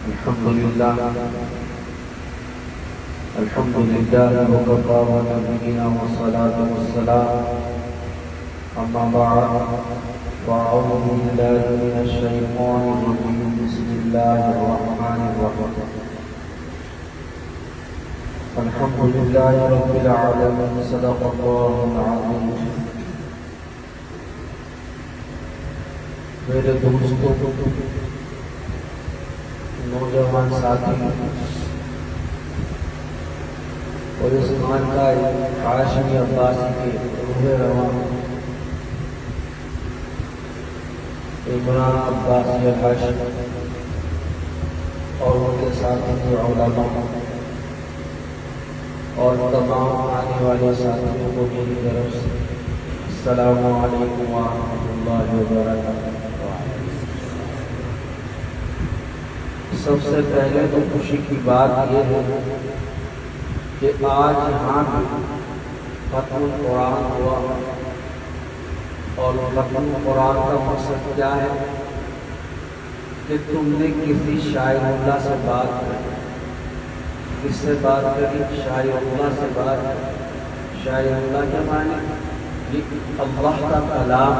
الحمد لله وكفى ونبينا والصلاة والسلام أما بعد فأعوذ بالله من الشيطان الرجيم بسم الله الرحمن الرحيم الحمد لله رب العالمين صدق الله العظيم میرے دوستوں نوجوان ساتھی اور اس خانقاہ ہاشمی عباسی کے روح رواں عمران عباسی ہاشمی اور ان کے ساتھی علماء اور تمام آنے والے ساتھیوں کو میری طرف سے السلام علیکم ورحمۃ اللہ وبرکاتہ۔ سب سے پہلے تو خوشی کی بات یہ ہے کہ آج یہاں ختم القرآن ہوا، اور ختم القرآن کا مقصد کیا ہے کہ تم نے کسی شاعر اللہ سے بات کری۔ کس سے بات کری؟ شاعر اللہ سے بات کری۔ شاعر اللہ کے معنی یہ اللہ کا کلام،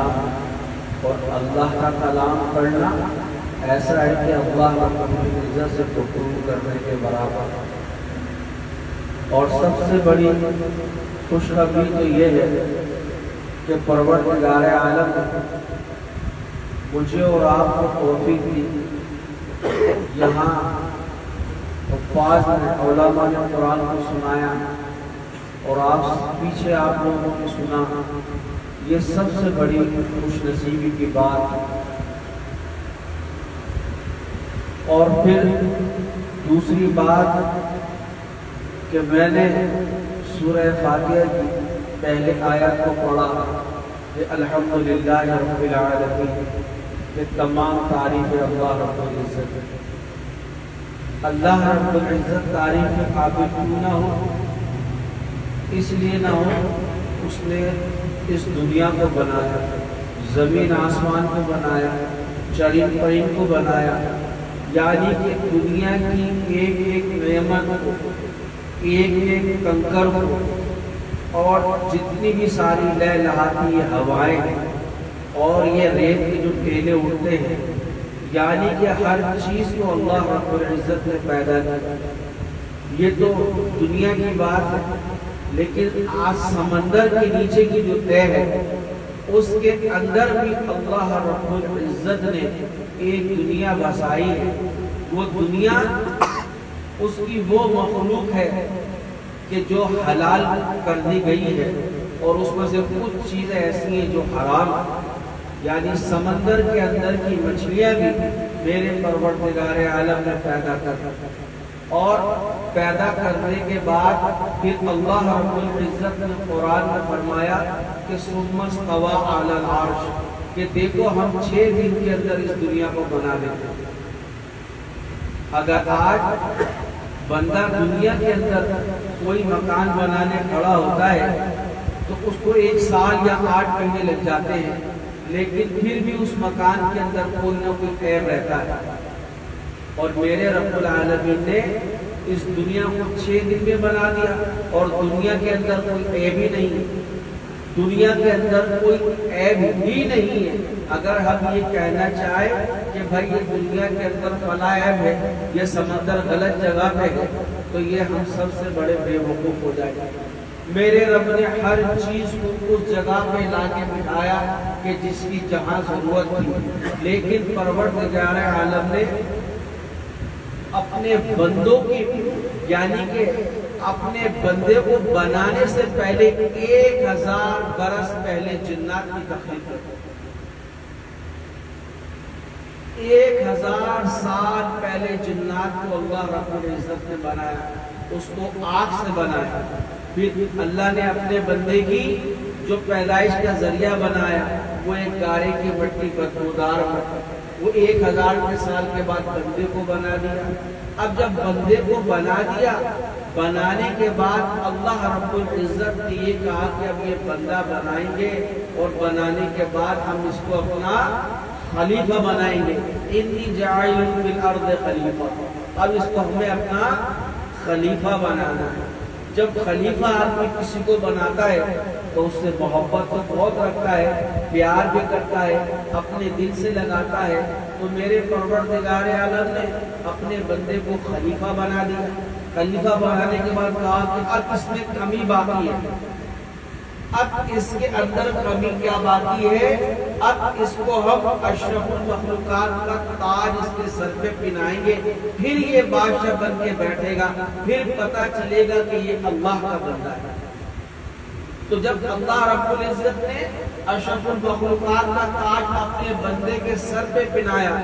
اور اللہ کا کلام پڑھنا ایسا ہے کہ اللہ رب العزت سے گفتگو کرنے کے برابر۔ اور سب سے بڑی خوشخبری تو یہ ہے کہ پروردگار عالم مجھے اور آپ کو توفیق دی، یہاں حفاظ علماء نے قرآن کو سنایا اور آپ پیچھے آپ لوگوں نے سنا، یہ سب سے بڑی خوش نصیبی کی بات ہے۔ اور پھر دوسری بات کہ میں نے سورہ فاتحہ کی پہلے آیت کو پڑھا کہ الحمدللہ رب العالمین، کہ تمام تعریف اللہ رب العزت۔ اللہ رب العزت تعریف کے قابل کیوں نہ ہو؟ اس لیے نہ ہو اس نے اس دنیا کو بنایا، زمین آسمان کو بنایا، چرند پرند کو بنایا، یعنی کہ دنیا کی ایک ایک نعمت کو، ایک ایک کنکر کو، اور جتنی بھی ساری لہلہاتی یہ ہوائیں ہیں اور یہ ریت کے جو ٹیلے اڑتے ہیں، یعنی کہ ہر چیز کو اللہ رب العزت نے پیدا کیا۔ یہ تو دنیا کی بات ہے، لیکن آج سمندر کے نیچے کی جو تہ ہے اس کے اندر بھی اللہ رب العزت نے ایک دنیا بسائی ہے۔ وہ دنیا اس کی وہ مخلوق ہے کہ جو حلال کر دی گئی ہے، اور اس میں سے کچھ چیزیں ایسی ہیں جو حرام ہیں، یعنی سمندر کے اندر کی مچھلیاں بھی میرے پروردگار عالم نے پیدا کر دی، اور پیدا کرنے کے بعد پھر اللہ رب العزت نے قرآن میں فرمایا کہ ثم استوى علی العرش، کہ دیکھو ہم 6 دن کے اندر اس دنیا کو بنا دیتے ہیں۔ اگر آج بندہ دنیا کے اندر کوئی مکان بنانے کھڑا ہوتا ہے تو اس کو 1 سال یا 8 مہینے لگ جاتے ہیں، لیکن پھر بھی اس مکان کے اندر کوئی نہ کوئی عیب رہتا ہے۔ اور میرے رب العالمین نے اس دنیا کو 6 دن میں بنا دیا، اور دنیا کے اندر کوئی عیب ہی نہیں ہے، دنیا کے اندر کوئی عیب ہی نہیں ہے۔ اگر ہم یہ کہنا چاہیں کہ بھائی یہ دنیا کے اندر فلاں عیب ہے، یہ سمندر غلط جگہ پہ ہے، تو یہ ہم سب سے بڑے بے وقوف ہو جائیں گے۔ میرے رب نے ہر چیز کو اس جگہ پہ لا کے بٹھایا کہ جس کی جہاں ضرورت تھی، لیکن پروردگار عالم نے اپنے بندوں کی، یعنی کہ اپنے بندے کو بنانے سے پہلے 1000 برس پہلے جنات کی تخلیق کی۔ 1000 سال پہلے جنات کو اللہ رب العزت نے بنایا، اس کو آگ سے بنایا۔ پھر اللہ نے اپنے بندے کی جو پیدائش کا ذریعہ بنایا وہ ایک گارے کی مٹی بدبودار مٹی، وہ 1000 سال کے بعد بندے کو بنا دیا۔ اب جب بندے کو بنا دیا، بنانے کے بعد اللہ رب العزت نے یہ کہا کہ اب یہ بندہ بنائیں گے، اور بنانے کے بعد ہم اس کو اپنا خلیفہ بنائیں گے۔ انی جاعل فی الارض خلیفہ، اب اس کو ہمیں اپنا خلیفہ بنانا ہے۔ جب خلیفہ آدمی کسی کو بناتا ہے تو اس سے محبت تو بہت رکھتا ہے، پیار بھی کرتا ہے، اپنے دل سے لگاتا ہے۔ تو میرے پروردگار عالم نے اپنے بندے کو خلیفہ بنا دیا۔ خلیفہ بنانے کے بعد کہا کہ اب اس میں کمی باقی ہے، اب اس کے اندر کمی کیا باقی ہے؟ اب اس کو ہم اشرف المخلوقات کا تاج اس کے سر پہ پہنائیں گے، پھر یہ بادشاہ بن کے بیٹھے گا، پھر پتہ چلے گا کہ یہ اللہ کا بندہ ہے۔ تو جب اللہ رب العزت نے اشرف المخلوقات کا تاج اپنے بندے کے سر پہ پہنایا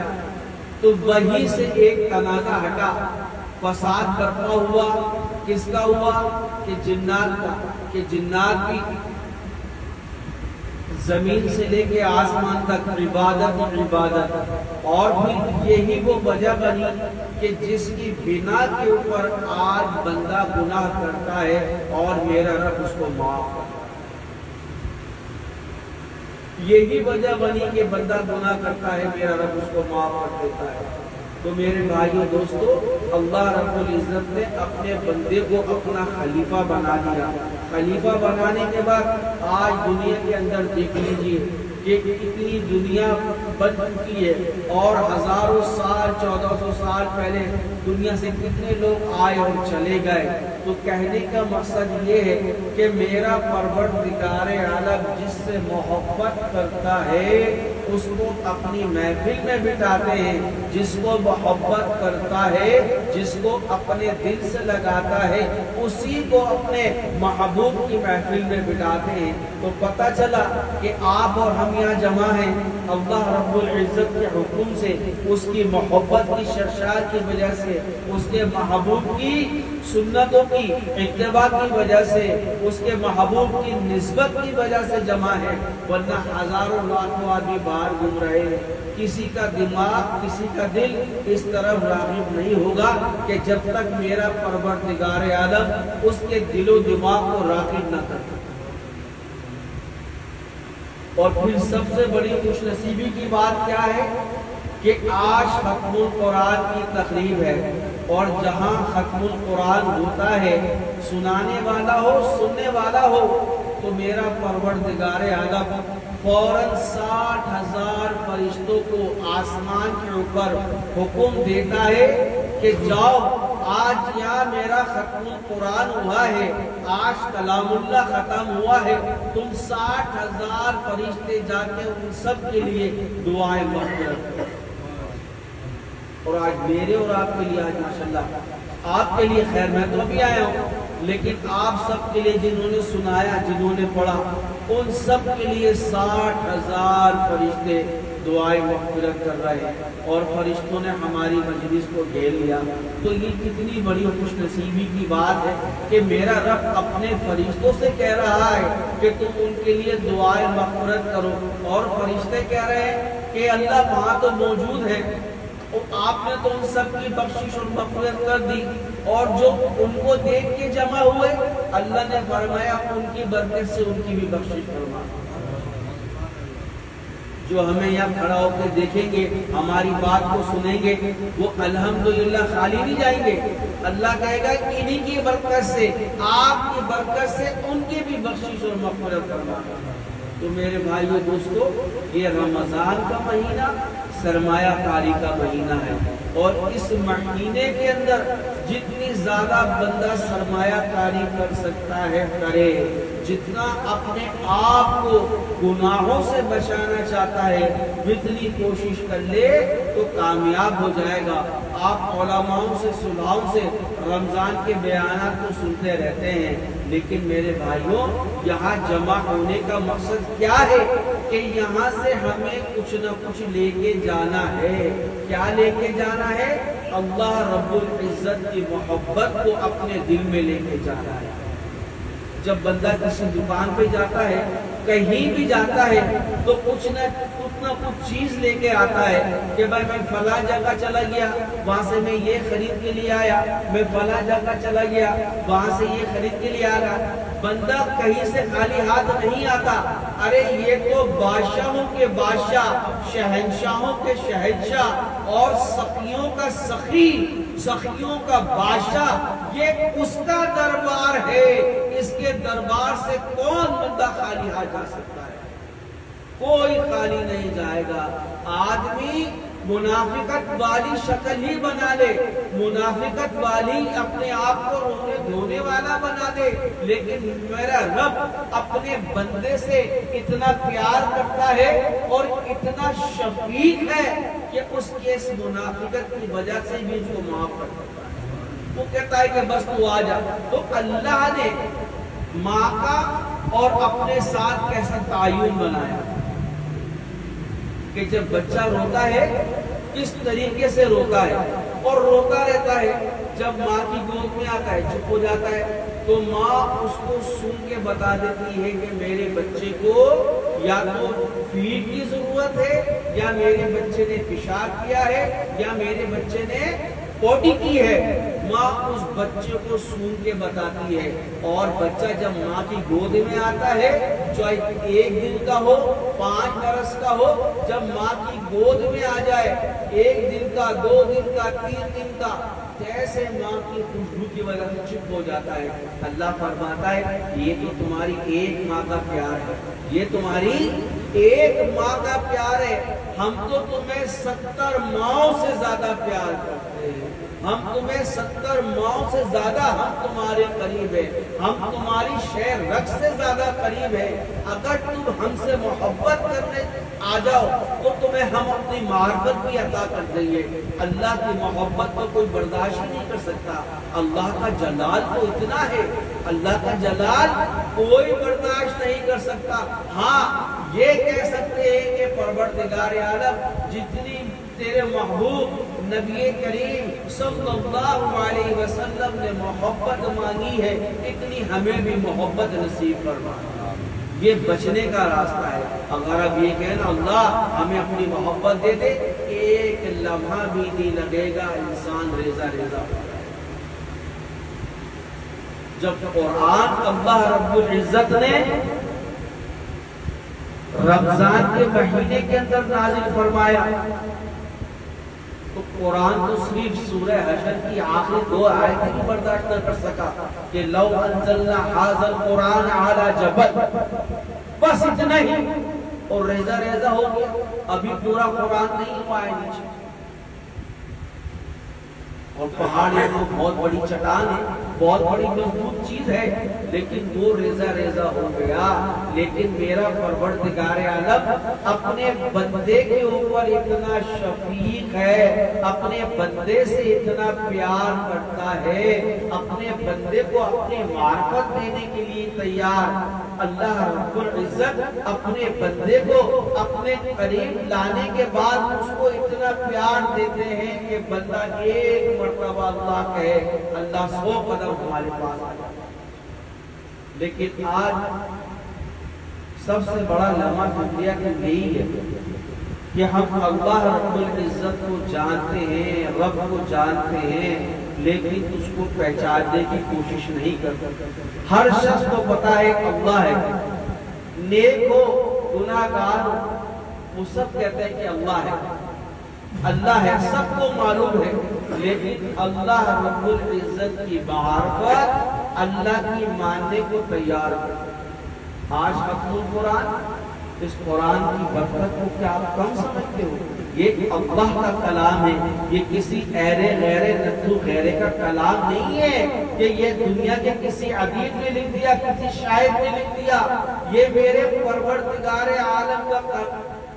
تو وہیں سے ایک تنازع ہٹا، فساد برپا ہوا۔ کس کا ہوا؟ کہ جنات کا، کہ جنات بھی زمین سے لے کے آسمان تک عبادت اور عبادت، اور پھر یہی وہ وجہ بنی کہ جس کی بنا کے اوپر آج بندہ گناہ کرتا ہے اور میرا رب اس کو معاف کرتا ہے۔ یہی وجہ بنی کہ بندہ گناہ کرتا ہے، میرا رب اس کو معاف کر دیتا ہے۔ تو میرے بھائیو دوستو، اللہ رب العزت نے اپنے بندے کو اپنا خلیفہ بنا دیا۔ خلیفہ بنانے کے بعد آج دنیا کے اندر دیکھ لیجئے کہ اتنی دنیا بن چکی ہے، اور ہزاروں سال 1400 سال پہلے دنیا سے کتنے لوگ آئے اور چلے گئے۔ تو کہنے کا مقصد یہ ہے کہ میرا پروردگار عالم جس سے محبت کرتا ہے اس کو اپنی محفل میں بٹھاتے ہیں، جس کو محبت کرتا ہے، جس کو اپنے دل سے لگاتا ہے، اسی کو اپنے محبوب کی محفل میں بٹھاتے ہیں۔ تو پتہ چلا کہ آپ اور ہم یہاں جمع ہیں اللہ رب العزت کے حکم سے، اس کی محبت کی شرشار کی وجہ سے، اس کے محبوب کی سنتوں کی اتباع کی وجہ سے، اس کے محبوب کی نسبت کی وجہ سے جمع ہے، ورنہ ہزاروں لاکھوں آدمی باہر گھوم رہے ہیں۔ کسی کا دماغ، کسی کا دل اس طرف راغب نہیں ہوگا کہ جب تک میرا پروردگار عالم اس کے دل و دماغ کو راغب نہ کرتا۔ اور پھر سب سے بڑی خوش نصیبی کی بات کیا ہے کہ آج ختم القرآن کی تقریب ہے، اور جہاں ختم القرآن ہوتا ہے، سنانے والا ہو، سننے والا ہو، تو میرا پروردگار عالم فوراً 60,000 فرشتوں کو آسمان کے اوپر حکم دیتا ہے کہ جاؤ، آج یہاں میرا ختم القرآن ہوا ہے، آج کلام اللہ ختم ہوا ہے، تم 60,000 فرشتے جا کے ان سب کے لیے دعائیں مغفرت کرو۔ اور آج میرے اور آپ کے لیے، آج ماشاءاللہ آپ کے لیے، خیر میں تو ابھی آیا ہوں، لیکن آپ سب کے لیے جنہوں نے سنایا، جنہوں نے پڑھا، ان سب کے لیے 60,000 فرشتے دعائیں مغفرت کر رہے ہیں، اور فرشتوں نے ہماری مجلس کو گھیر لیا۔ تو یہ کتنی بڑی خوش نصیبی کی بات ہے کہ میرا رب اپنے فرشتوں سے کہہ رہا ہے کہ تم ان کے لیے دعائیں مغفرت کرو، اور فرشتے کہہ رہے ہیں کہ اللہ وہاں تو موجود ہے، اور آپ نے تو ان سب کی بخشش اور مغفرت کر دی، اور جو ان کو دیکھ کے جمع ہوئے، اللہ نے فرمایا ان کی برکت سے ان کی بھی بخشش فرما۔ جو ہمیں یہاں کھڑا ہو کے دیکھیں گے، ہماری بات کو سنیں گے، وہ الحمدللہ خالی نہیں جائیں گے۔ اللہ کہے گا کہ انہی کی برکت سے، آپ کی برکت سے ان کی بھی بخشش اور مغفرت فرما۔ تو میرے بھائیو دوستو، یہ رمضان کا مہینہ سرمایہ کاری کا مہینہ ہے، اور اس مہینے کے اندر جتنی زیادہ بندہ سرمایہ کاری کر سکتا ہے کرے، جتنا اپنے آپ کو گناہوں سے بچانا چاہتا ہے اتنی کوشش کر لے تو کامیاب ہو جائے گا۔ آپ علماؤں سے، صلحاؤں سے رمضان کے بیانات کو سنتے رہتے ہیں، لیکن میرے بھائیوں، یہاں جمع ہونے کا مقصد کیا ہے کہ یہاں سے ہمیں کچھ نہ کچھ لے کے جانا ہے۔ کیا لے کے جانا ہے؟ اللہ رب العزت کی محبت کو اپنے دل میں لے کے جانا ہے۔ جب بندہ کسی دکان پہ جاتا ہے، کہیں بھی جاتا ہے تو کچھ نہ کچھ چیز لے کے آتا ہے کہ بھائی میں فلاں جگہ چلا گیا، وہاں سے میں یہ خرید کے لیے آیا، میں فلاں جگہ چلا گیا، وہاں سے یہ خرید کے لیے آیا۔ بندہ کہیں سے خالی ہاتھ نہیں آتا۔ ارے یہ تو بادشاہوں کے بادشاہ، شہنشاہوں کے شہنشاہ اور سخیوں کا سخی، سخیوں کا بادشاہ، یہ اس کا دربار ہے۔ اس کے دربار سے کون بندہ خالی ہاتھ جا سکتا ہے؟ کوئی خالی نہیں جائے گا۔ آدمی منافقت والی شکل ہی بنا لے، منافقت والی اپنے آپ کو رونے دھونے والا بنا دے، لیکن میرا رب اپنے بندے سے اتنا پیار کرتا ہے اور اتنا شفیق ہے کہ اس کے اس منافقت کی وجہ سے بھی اس کو معاف کر دیتا ہے۔ وہ کہتا ہے کہ بس تو آ جا۔ تو اللہ نے ماں کا اور اپنے ساتھ کیسا تعین بنایا کہ جب بچہ روتا ہے کس طریقے سے روتا ہے، اور روتا رہتا ہے، جب ماں کی گود میں آتا ہے چپ ہو جاتا ہے، تو ماں اس کو سن کے بتا دیتی ہے کہ میرے بچے کو یا تو فیڈ کی ضرورت ہے، یا میرے بچے نے پیشاب کیا ہے، یا میرے بچے نے پوٹی کی ہے۔ ماں اس بچے کو سن کے بتاتی ہے، اور بچہ جب ماں کی گود میں آتا ہے، چاہے 1 دن کا ہو، 5 برس کا ہو، جب ماں کی گود میں آ جائے، 1 دن کا، 2 دن کا، 3 دن کا، جیسے ماں کی خوشبو کی وجہ سے چپ ہو جاتا ہے۔ اللہ فرماتا ہے یہ تو تمہاری ایک ماں کا پیار ہے، یہ تمہاری ایک ماں کا پیار ہے۔ ہم تو تمہیں 70 ماؤں سے زیادہ پیار کرتے ہیں، ہم تمہیں 70 ماؤں سے زیادہ ہم تمہارے قریب ہیں، ہم تمہاری شہر رگ سے زیادہ قریب ہیں۔ اگر تم ہم سے محبت کرنے آ جاؤ تو تمہیں ہم اپنی معرفت بھی عطا کر دیں گے۔ اللہ کی محبت کو کوئی برداشت نہیں کر سکتا۔ اللہ کا جلال تو اتنا ہے، اللہ کا جلال کوئی برداشت نہیں کر سکتا۔ ہاں یہ کہہ سکتے ہیں کہ پروردگار عالم جتنی تیرے محبوب نبی کریم صلی اللہ علیہ وسلم نے محبت مانگی ہے، اتنی ہمیں بھی محبت نصیب فرما۔ یہ بچنے کا راستہ ہے۔ اگر اب یہ کہنا اللہ ہمیں اپنی محبت دے دے، ایک لمحہ بھی نہیں لگے گا، انسان ریزہ ریزہ ہو جائے۔ جب قرآن اللہ رب العزت نے رمضان کے مہینے کے اندر نازل فرمایا تو قرآن تو صرف سورہ حشر کی آخری 2 آیتیں ہی برداشت نہ کر سکا کہ لو انزلنا ھذا القرآن علی جبل، بس اتنا ہی، اور ریزہ ریزہ ہو گیا۔ ابھی پورا قرآن نہیں ہوا ہے نیچے، اور پہاڑ یہ تو بہت بڑی چٹان ہے، بہت بڑی مضبوط چیز ہے، لیکن وہ ریزہ ریزہ ہو گیا۔ لیکن میرا پروردگار عالم اپنے بندے کے اوپر اتنا شفیق ہے، اپنے بندے سے اتنا پیار کرتا ہے، اپنے بندے کو اپنی معرفت دینے کے لیے تیار۔ اللہ رب العزت اپنے بندے کو اپنے قریب لانے کے بعد اس کو اتنا پیار دیتے ہیں کہ بندہ ایک مرتبہ اللہ کہے، اللہ 100 قدم ہمارے پاس آ جائے۔ لیکن آج سب سے بڑا لمحہ دنیا کا یہی ہے کہ ہم اللہ رب العزت کو جانتے ہیں، رب کو جانتے ہیں، لیکن اس کو پہچاننے کی کوشش نہیں کرتے۔ ہر شخص کو پتا ہے اللہ ہے، نیک ہو گناہ گار ہو، وہ سب کہتے ہیں کہ اللہ ہے، اللہ ہے، سب کو معلوم ہے، لیکن اللہ رب العزت کی معرفت اللہ کی ماننے کو تیار ہے۔ آج ختم القرآن، اس قرآن کی برکت کو کیا آپ کم سمجھتے ہو؟ یہ اللہ کا کلام ہے، یہ کسی ایرے غیرے نتھو غیرے کا کلام نہیں ہے کہ یہ دنیا کے کسی ادیب نے لکھ دیا، کسی شاعر نے لکھ دیا، یہ میرے پروردگار عالم کا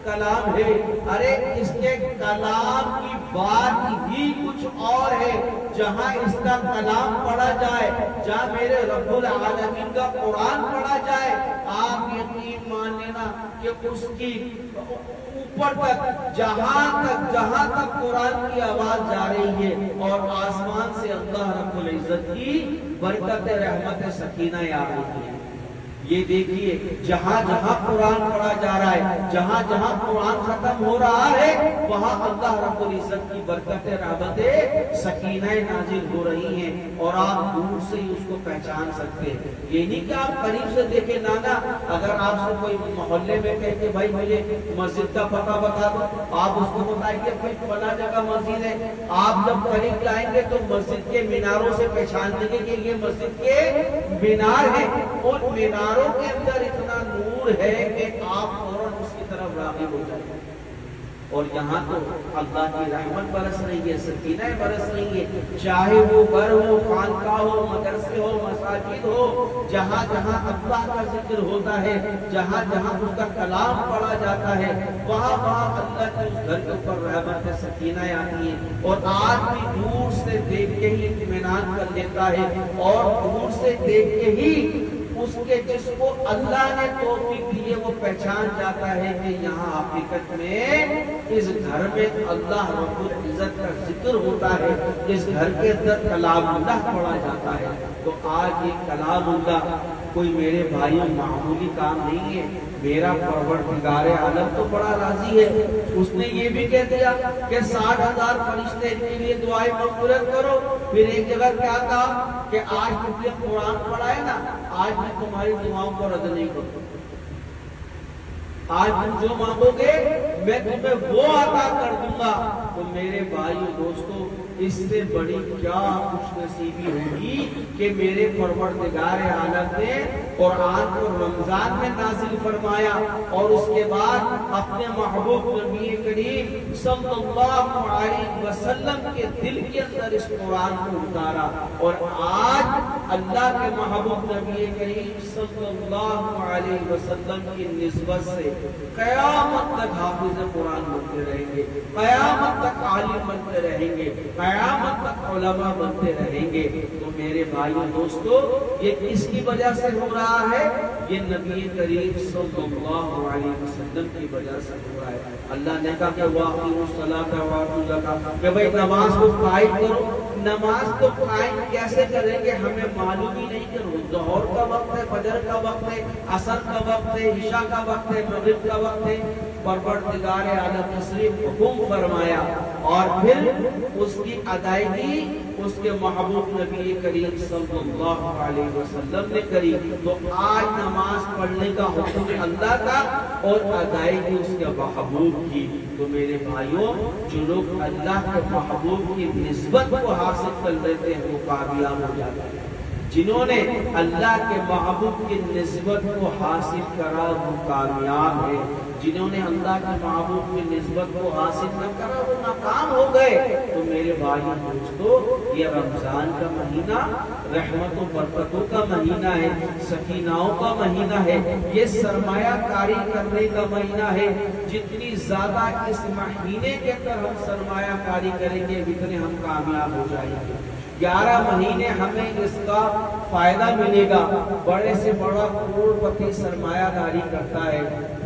کلام ہے۔ ارے اس کے کلام کی بات ہی کچھ اور ہے۔ جہاں اس کا کلام پڑھا جائے، جہاں میرے رب العالمین کا قرآن پڑھا جائے، آپ یقین مان لینا کہ اس کی اوپر تک جہاں تک قرآن کی آواز جا رہی ہے، اور آسمان سے اللہ رب العزت کی برکت رحمت سکینہ آ رہی ہے۔ یہ دیکھیے جہاں جہاں قرآن پڑھا جا رہا ہے، جہاں جہاں قرآن ختم ہو رہا ہے، وہاں اللہ رب العزت کی برکت رحمتیں سکینہ نازل ہو رہی ہیں، اور آپ دور سے ہی اس کو پہچان سکتے ہیں۔ یہ نہیں کہ آپ قریب سے دیکھیں، نانا اگر آپ سے کوئی محلے میں کہے کہ بھائی مجھے مسجد کا پتہ بتا دو، آپ اس کو بتائیں گے بھائی فلاں جگہ مسجد ہے، آپ جب قریب لائیں گے تو مسجد کے میناروں سے پہچان دیں گے کہ یہ مسجد کے مینار ہیں، اور میناروں کے اندر اتنا نور ہے کہ آپ فوراً اس کی طرف راغب ہو جائیں گے۔ اور یہاں تو اللہ کی رحمت برس رہی ہے، سکینہ برس رہی ہے، چاہے وہ گھر ہو، خانقاہ ہو، مدرسے ہو، مساجد ہو، جہاں جہاں اللہ کا ذکر ہوتا ہے، جہاں جہاں اس کا کلام پڑھا جاتا ہے، وہاں وہاں اللہ کے اس گھر کے اوپر رحمت سکینہ آتی ہے، اور آدمی دور سے دیکھ کے ہی اطمینان کر لیتا ہے، اور دور سے دیکھ کے ہی اس کے جس کو اللہ نے توفیق دی ہے وہ پہچان جاتا ہے کہ یہاں حقیقت میں اس گھر میں اللہ رب العزت کا ذکر ہوتا ہے، اس گھر کے اندر کلام اللہ پڑھا جاتا ہے۔ تو آج یہ کلام اللہ کوئی میرے بھائیوں معمولی کام نہیں ہے، میرا پروردگار عالم تو بڑا راضی ہے، اس نے یہ بھی کہہ دیا کہ 60,000 فرشتے ان کے لیے دعائیں مغفرت کرو۔ پھر ایک جگہ کیا کہا کہ آج تم نے قرآن پڑھا ہے نا، آج میں تمہاری دعاؤں کو رد نہیں کروں، آج تم جو مانگو گے میں تمہیں وہ عطا کر دوں گا۔ تو میرے بھائیو دوستو، اس سے بڑی کیا خوش نصیبی ہوگی کہ میرے پروردگار عالم نے قرآن کو رمضان میں نازل فرمایا، اور اس کے بعد اپنے محبوب نبی کریم صلی اللہ علیہ وسلم کے دل کے اندر اس قرآن کو اتارا، اور آج اللہ کے محبوب نبی کریم صلی اللہ علیہ وسلم کی نسبت سے قیامت تک حافظ قرآن بنتے رہیں گے، قیامت تک عالم بنتے رہیں گے، قیامت تک علماء بنتے رہیں گے۔ تو میرے بھائیو دوستو، یہ کس کی وجہ سے ہو رہا ہے؟ یہ نبی کریم صلی اللہ علیہ وسلم کی وجہ سے ہو رہا ہے۔ اللہ نے کہا کہ وَأَقِیمُوا الصَّلَاةَ وَآتُوا الزَّکَاةَ، کہ بھئی نماز کو قائم کرو۔ نماز کو قائم کیسے کریں گے ہمیں معلوم ہی نہیں کہ ظہر کا وقت ہے، فجر کا وقت ہے، عصر کا وقت ہے، عشاء کا وقت ہے، مغرب کا وقت ہے۔ پروردگار عالم نے صرف حکم فرمایا، اور پھر اس کی ادائیگی اس کے محبوب نبی کریم صلی اللہ علیہ وسلم نے کری۔ تو آج نماز پڑھنے کا حکم اللہ کا، اور ادائیگی اس کے محبوب کی۔ تو میرے بھائیوں، جو لوگ اللہ کے محبوب کی نسبت کو حاصل کر لیتے ہیں وہ کامیاب ہو جاتے ہیں، جنہوں نے اللہ کے محبوب کی نسبت کو حاصل کرا وہ کامیاب ہے، جنہوں نے اللہ کے محبوب کی نسبت کو حاصل نہ کرا وہ ناکام ہو گئے۔ تو میرے بھائیوں دوستو، یہ رمضان کا مہینہ رحمت و برکتوں کا مہینہ ہے، سکیناؤں کا مہینہ ہے، یہ سرمایہ کاری کرنے کا مہینہ ہے۔ جتنی زیادہ اس مہینے کے اندر ہم سرمایہ کاری کریں گے اتنے ہم کامیاب ہو جائیں گے۔ 11 مہینے ہمیں اس کا فائدہ ملے گا۔ بڑے سے بڑا کروڑ پتی سرمایہ داری کرتا ہے،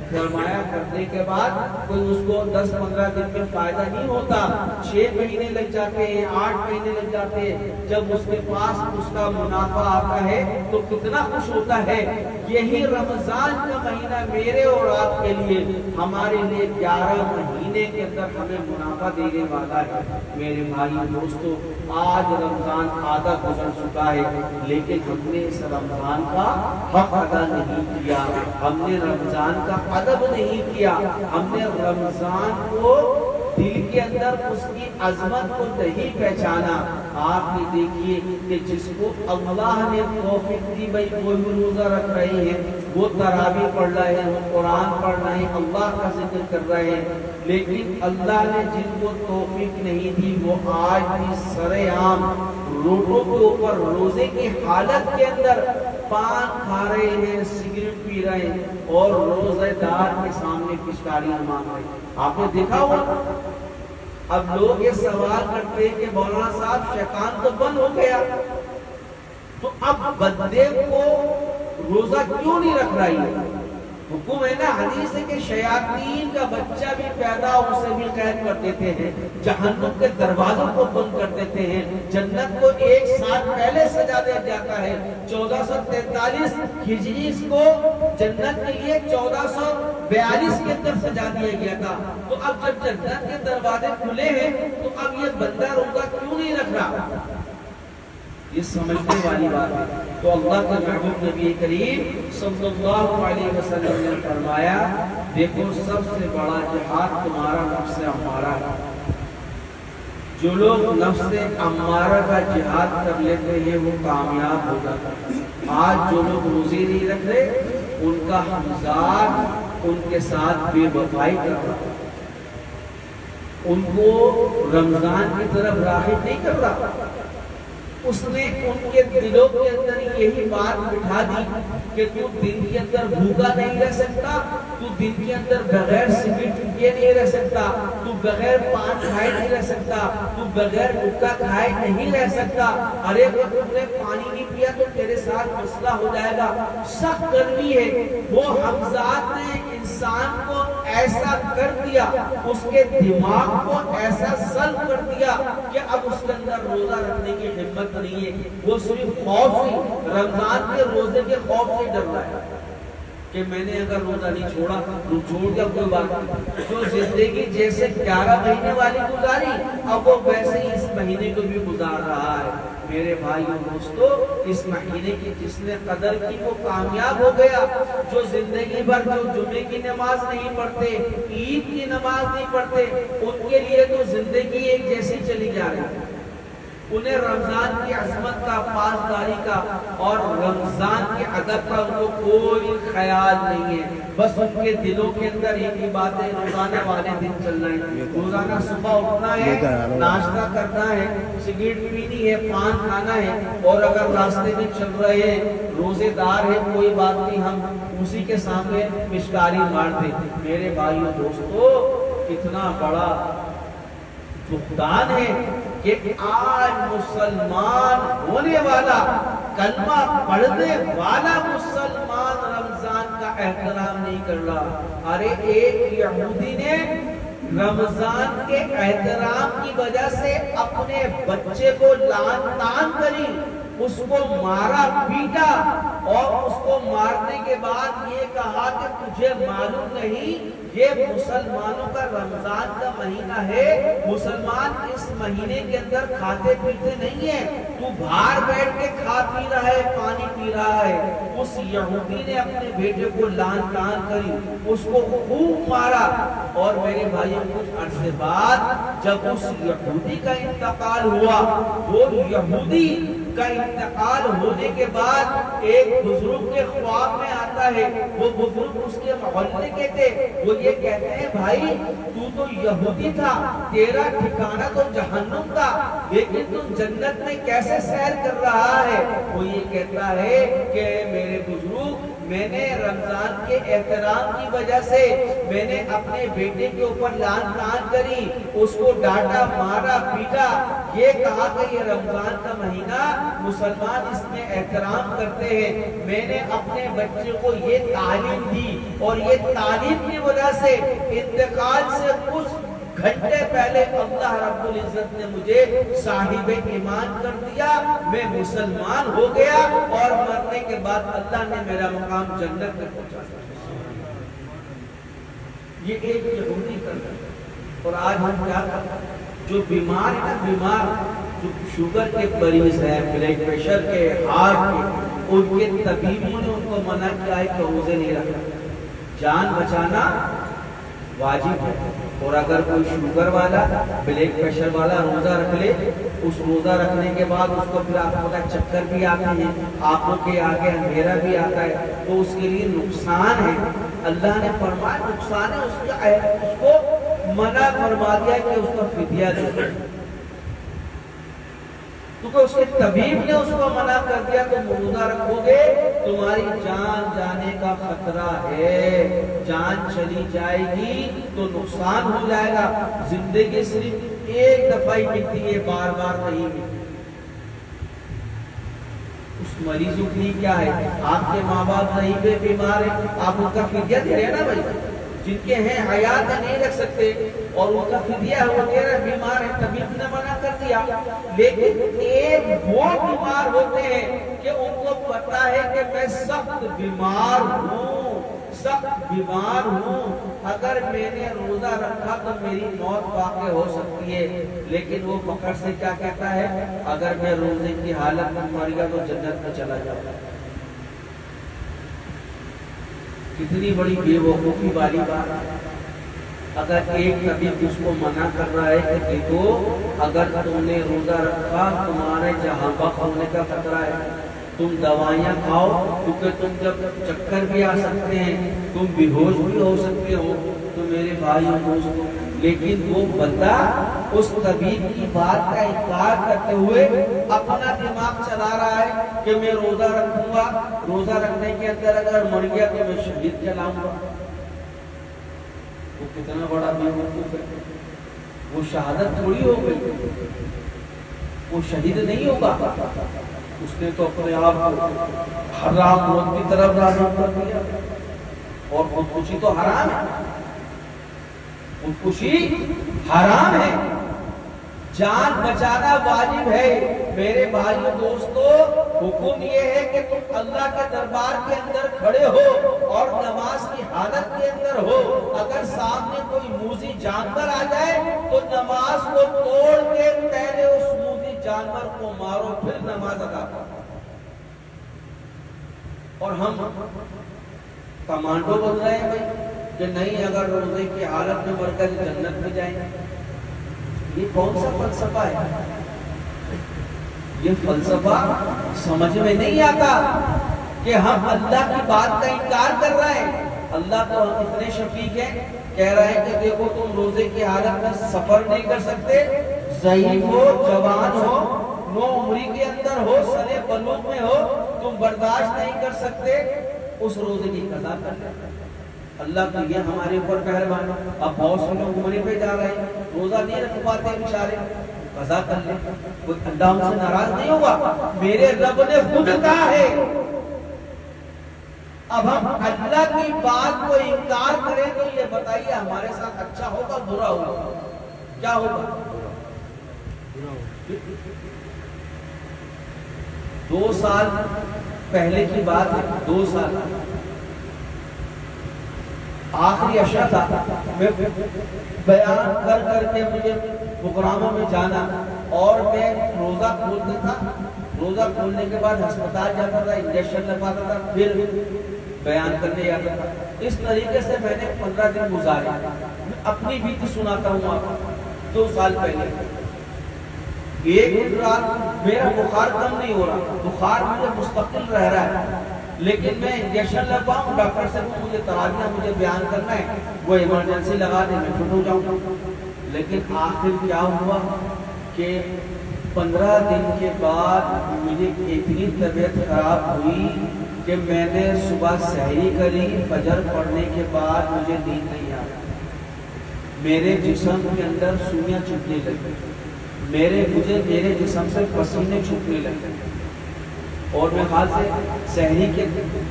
سرمایہ کرنے کے بعد کوئی اس کو 10-15 دن میں فائدہ نہیں ہوتا، 6 مہینے لگ جاتے ہیں، 8 مہینے لگ جاتے ہیں۔ جب اس کے پاس اس کا منافع آتا ہے تو کتنا خوش ہوتا ہے۔ یہی رمضان کا مہینہ میرے اور آپ کے لیے، ہمارے لیے 11 مہینے کے اندر ہمیں منافع دینے والا ہے۔ میرے بھائی دوستو، آج رمضان آدھا گزر چکا ہے، لیکن ہم نے اس رمضان کا حق ادا نہیں کیا، ہم نے رمضان کا ادب نہیں کیا، ہم نے رمضان کو دل کے اندر اس کی عظمت کو نہیں پہچانا۔ آپ یہ دیکھیے کہ جس کو اللہ نے توفیق دی بھائی وہ روزہ رکھ رہے ہیں، وہ تراویح پڑھ رہے ہیں، وہ قرآن پڑھ رہے ہیں، اللہ کا ذکر کر رہے ہیں، لیکن اللہ نے جن کو توفیق نہیں دی وہ آج بھی سرے عام روٹوں کے اوپر روزے کی حالت کے اندر پان کھا رہے ہیں، سگریٹ پی رہے ہیں، اور روزہ دار کے سامنے پچکاریاں مانگ رہے ہیں۔ آپ نے دیکھا ہوگا، اب لوگ یہ سوال کرتے ہیں کہ مولانا صاحب شیطان تو بند ہو گیا، تو اب بندے کو روزہ کیوں نہیں رکھ رہی ہے؟ حکم ہے نا، حدیث ہے کہ شیاطین کا بچہ بھی پیدا ہو اسے بھی قید کر دیتے ہیں، جہنم کے دروازوں کو بند کر دیتے ہیں، جنت کو 1 سال پہلے سجا دیا جاتا ہے۔ 1443 ہجری کو جنت کے لیے 1442 کے اندر سجا دیا گیا تھا۔ تو اب جب جنت کے دروازے کھلے ہیں تو اب یہ بندہ روزہ کیوں نہیں رکھ رہا؟ یہ سمجھنے والی بات ہے۔ تو اللہ کے محبوب نبی کریم صلی اللہ علیہ وسلم نے فرمایا دیکھو سب سے بڑا جہاد تمہارا نفس امارہ ہے۔ جو لوگ نفس امارہ کا جہاد کر لیتے ہیں وہ کامیاب ہو جاتا ہے۔ آج جو لوگ روزے نہیں رکھ رہے ان کا ہمزاد ان کے ساتھ بے وفائی کر رہا ہے، ان کو رمضان کی طرف راغب نہیں کر رہا، اس نے ان کے دلوں کے اندر یہی بات بٹھا دی کہ تو دن کے اندر بھوکا نہیں رہ سکتا، تو دن کے اندر بغیر سگریٹ پیے نہیں رہ سکتا، تو بغیر پان کھائے نہیں رہ سکتا، تو بغیر گٹکا کھائے نہیں رہ سکتا۔ ارے اگر تم نے پانی نہیں پیا تو تیرے ساتھ مسئلہ ہو جائے گا۔ سخت گرمی ہے، وہ حمزات نے انسان کو ایسا کر دیا، اس کے دماغ کو ایسا سلب کر دیا کہ اب اس کے اندر روزہ رکھنے کی ہمت نہیں ہے، وہ صرف خوف سے، رمضان کے روزے کے خوف سے ڈر رہا ہے کہ میں نے اگر روزہ نہیں چھوڑا تو چھوڑ دیا کوئی بات نہیں۔ جو زندگی جیسے 11 مہینے والی گزاری اب وہ ویسے ہی اس مہینے کو بھی گزار رہا ہے۔ میرے بھائیوں دوستو، اس مہینے کی جس نے قدر کی وہ کامیاب ہو گیا۔ جو زندگی بھر جو جمعے کی نماز نہیں پڑھتے، عید کی نماز نہیں پڑھتے، ان کے لیے تو زندگی ایک جیسی چلی جا رہی ہے۔ انہیں رمضان کی عظمت کا، پاسداری کا اور رمضان کے ادب کا ان کو کوئی خیال نہیں ہے۔ بس ان کے دلوں کے اندر ایک ہی بات ہے، روزانہ والے دن چلنا ہے، روزانہ صبح اٹھنا ہے، ناشتہ کرنا ہے، سگریٹ پینی ہے، پان کھانا ہے، اور اگر راستے میں چل رہے ہیں، روزے دار ہے، کوئی بات نہیں، ہم اسی کے سامنے پشکاری مار دیں۔ میرے بھائیوں دوستو، کتنا بڑا فقدان ہے کہ آج مسلمان ہونے والا، کلمہ پڑھنے والا مسلمان رمضان کا احترام نہیں کر رہا۔ ارے ایک یہودی نے رمضان کے احترام کی وجہ سے اپنے بچے کو لعن طعن کری، اس کو مارا پیٹا، اور اس کو مارنے کے بعد یہ کہا کہ تجھے معلوم نہیں یہ مسلمانوں کا رمضان کا مہینہ ہے، مسلمان اس مہینے کے اندر کھاتے پیتے نہیں ہیں، تو باہر بیٹھ کے کھا پی رہا ہے، پانی پی رہا ہے۔ اس یہودی نے اپنے بیٹے کو لعن طعن کری، اس کو خوب مارا، اور میرے بھائیوں کچھ عرصے بعد جب اس یہودی کا انتقال ہوا، وہ یہودی کا انتقال ہونے کے بعد ایک بزرگ کے خواب میں آتا ہے، وہ بزرگ اس کے محلے کے تھے، وہ یہ کہتے ہیں بھائی تو یہودی تھا، تیرا ٹھکانہ تو جہنم تھا، لیکن تم جنت میں کیسے سیر کر رہا ہے؟ وہ یہ کہتا ہے کہ میرے بزرگ، میں نے رمضان کے احترام کی وجہ سے میں نے اپنے بیٹے کے اوپر لعن طعن کری، اس کو ڈانٹا، مارا، پیٹا، یہ کہا کہ یہ رمضان کا مہینہ مسلمان اس میں احترام کرتے ہیں۔ میں نے اپنے بچے کو یہ تعلیم دی، اور یہ تعلیم کی وجہ سے انتقال سے کچھ گھنٹے پہلے اللہ رب العزت نے مجھے صاحب ایمان کر دیا، میں مسلمان ہو گیا، اور مرنے کے بعد اللہ نے میرا مقام جنت میں پہنچا دیا۔ یہ ایک یہودی کرتا ہے۔ اور آج ہم کیا کرتے ہیں؟ جو بیمار ہے نا، بیمار جو شوگر کے مریض ہیں، بلڈ پریشر کے، ہارٹ کے، ان کے طبیبوں نے ان کو منع کیا ہے کہ روزے نہیں رکھنا، جان بچانا واجب ہے۔ اور اگر کوئی شوگر والا، بلڈ پریشر والا روزہ رکھ لے، اس روزہ رکھنے کے بعد اس کو پھر آپ کا چکر بھی آتے ہیں، آنکھوں کے آگے اندھیرا بھی آتا ہے، تو اس کے لیے نقصان ہے۔ اللہ نے فرمایا نقصان ہے، اس کو منع فرما دیا کہ اس کا فدیہ دے، کیونکہ اس کے طبیب نے اس کو منع کر دیا کہ روزہ رکھو گے تمہاری جان جانے کا خطرہ ہے، جان چلی جائے گی تو نقصان ہو جائے گا۔ زندگی صرف ایک دفعہ ہی ملتی ہے، بار بار نہیں ملتی۔ اس مریضوں کے لیے کیا ہے؟ آپ کے ماں باپ نہیں پہ بیمار ہیں، آپ ان کا فدیہ دے رہے ہیں نا بھائی، جن کے ہیں حیات نہیں رکھ سکتے اور ان کا فدیہ وہ دے رہے، بیمار ہے، طبیعت نے منع کر دیا. لیکن ایک وہ بیمار ہوتے ہیں کہ ان کو پتا ہے کہ میں سخت بیمار ہوں، سخت بیمار ہوں، اگر میں نے روزہ رکھا تو میری موت واقع ہو سکتی ہے، لیکن وہ فخر سے کیا کہتا ہے؟ اگر میں روزے کی حالت میں مر گیا تو جنت میں چلا جاؤں. کتنی بڑی بے وقوفی والی بات ہے. اگر ایک طبیب اس کو منع کر رہا ہے کہ دیکھو اگر تم نے روزہ رکھا تمہارے جہاں بخ ہونے کا خطرہ ہے، تم دوائیاں کھاؤ کیونکہ تم جب چکر بھی آ سکتے ہیں، تم بے ہوش بھی ہو سکتے ہو، تو میرے بھائی اور دوستوں، لیکن وہ بندہ اس طبیب کی بات کا انکار کرتے ہوئے اپنا دماغ چلا رہا ہے کہ میں روزہ رکھوں گا، روزہ رکھنے کے اندر اگر مر گیا تو میں شہید کہلاؤں گا. وہ کتنا بڑا بے وقوف ہے. وہ شہادت تھوڑی ہو گئی، وہ شہید نہیں ہوگا، اس نے تو اپنے آپ کو حرام موت کی طرف راغب کر دیا. اور خودکشی تو حرام ہے، خودکشی حرام ہے، جان بچانا واجب ہے. میرے بھائیو دوستو، حکم یہ ہے کہ تم اللہ کے دربار کے اندر کھڑے ہو اور نماز کی حالت کے اندر ہو، اگر سامنے کوئی موذی جانور آ جائے تو نماز کو توڑ کے پہلے اس موذی جانور کو مارو، پھر نماز ادا کرو. اور ہم کمانڈو بن رہے ہیں بھائی کہ نہیں اگر روزے کی حالت میں مر کر جنت میں جائیں گے. یہ کون سا فلسفہ ہے؟ یہ فلسفہ سمجھ میں نہیں آتا کہ ہم اللہ کی بات کا انکار کر رہے ہیں. اللہ تو ہم اتنے شفیق ہیں، کہہ رہے ہیں کہ دیکھو تم روزے کی حالت میں سفر نہیں کر سکتے، ضعیف ہو، جوان ہو، نو عمری کے اندر ہو، سنے بلوغ میں ہو، تم برداشت نہیں کر سکتے، اس روزے کی قضا کر لیں. اللہ کی یہ ہمارے اوپر مہربان. اب بہت سے لوگ عمرے پہ جا رہے ہیں، روزہ نہیں رکھ پاتے بیچارے، قضا کر لیں، کوئی اللہ ہم سے ناراض نہیں ہوگا. میرے رب نے خود کہا ہے. اب ہم اللہ کی بات کو انکار کریں تو یہ بتائیے ہمارے ساتھ اچھا ہوگا برا ہوگا؟ کیا ہوگا؟ 2 سال پہلے کی بات ہے، 2 سال آخری اشرا تھا، میں بیان کر کر کے مجھے پروگراموں میں جانا، اور میں روزہ کھولتا تھا، روزہ کھولنے کے بعد ہسپتال جاتا تھا، انجیکشن لگواتا تھا، پھر بیان کرنے جاتا تھا. اس طریقے سے میں نے 15 دن گزارے. میں اپنی بیتی سناتا ہوں آپ کو. 2 سال پہلے ایک رات میرا بخار کم نہیں ہو رہا، بخار مجھے مستقل رہ رہا ہے، لیکن میں انجیکشن لگواؤں، ڈاکٹر سے مجھے تراویح مجھے بیان کرنا ہے، وہ ایمرجنسی لگا دے، میں فٹ ہو جاؤں. لیکن آخر کیا ہوا کہ 15 دن کے بعد مجھے اتنی طبیعت خراب ہوئی کہ میں نے صبح سحری کری، فجر پڑھنے کے بعد مجھے نیند نہیں آئی. میرے جسم کے اندر سوئیاں چھوٹنے لگی، میرے جسم سے پسینے چھوٹنے لگے. اور میں خیال سے سحری کے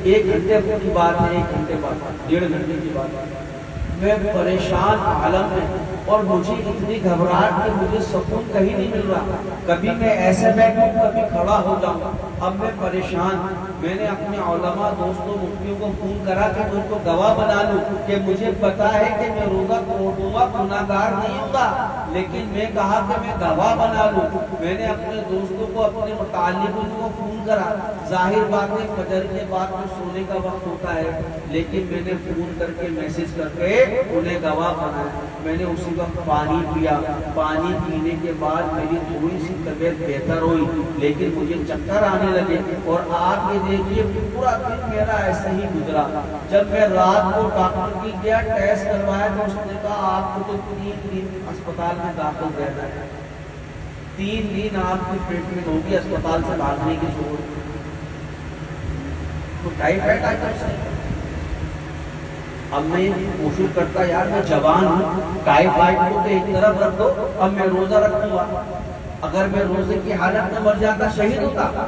1 گھنٹے کی بات ہے، 1 گھنٹے بعد 1.5 گھنٹے کی بات ہے، میں پریشان حالت میں، اور مجھے اتنی گھبراہٹ کہ مجھے سکون کہیں نہیں مل رہا. کبھی میں ایسے بیٹھوں، کبھی کھڑا ہو جاؤں. اب میں پریشان. میں نے اپنے علماء دوستوں مفتیوں کو فون کرا کہ میں ان کو گواہ بنا لوں کہ مجھے پتا ہے کہ میں روزہ توڑ دوں گا، گناہگار نہیں ہوں گا، لیکن میں کہا کہ میں گواہ بنا لوں. میں نے اپنے دوستوں کو، اپنے متعلقوں کو فون کرا. ظاہر بات ہے فجر کے بعد میں سونے کا وقت ہوتا ہے، لیکن میں نے فون کر کے میسج کر کے انہیں گواہ بنایا. میں نے اسی وقت پانی پیا. پانی پینے کے بعد میری تھوڑی سی طبیعت بہتر ہوئی، لیکن مجھے چکر آنے لگے. اور آپ یہ دیکھیے پورا دن میرا ایسے ہی گزرا. جب میں رات کو ڈاکٹر کی گیا، ٹیسٹ کروایا تو اس نے کہا آپ کو تو 3 دن اسپتال میں داخل رہنا ہے. 3 دن آپ کی ٹریٹمنٹ ہوگی، اسپتال سے بھاگنے کی ضرورت. تو ٹائیفائڈ آ کر اب میں کوشش کرتا یار میں جوان ہوں، ٹائیفائڈ کو تو ایک طرف رکھ دو، اب میں روزہ رکھوں گا. اگر میں روزے کی حالت میں مر جاتا شہید ہوتا.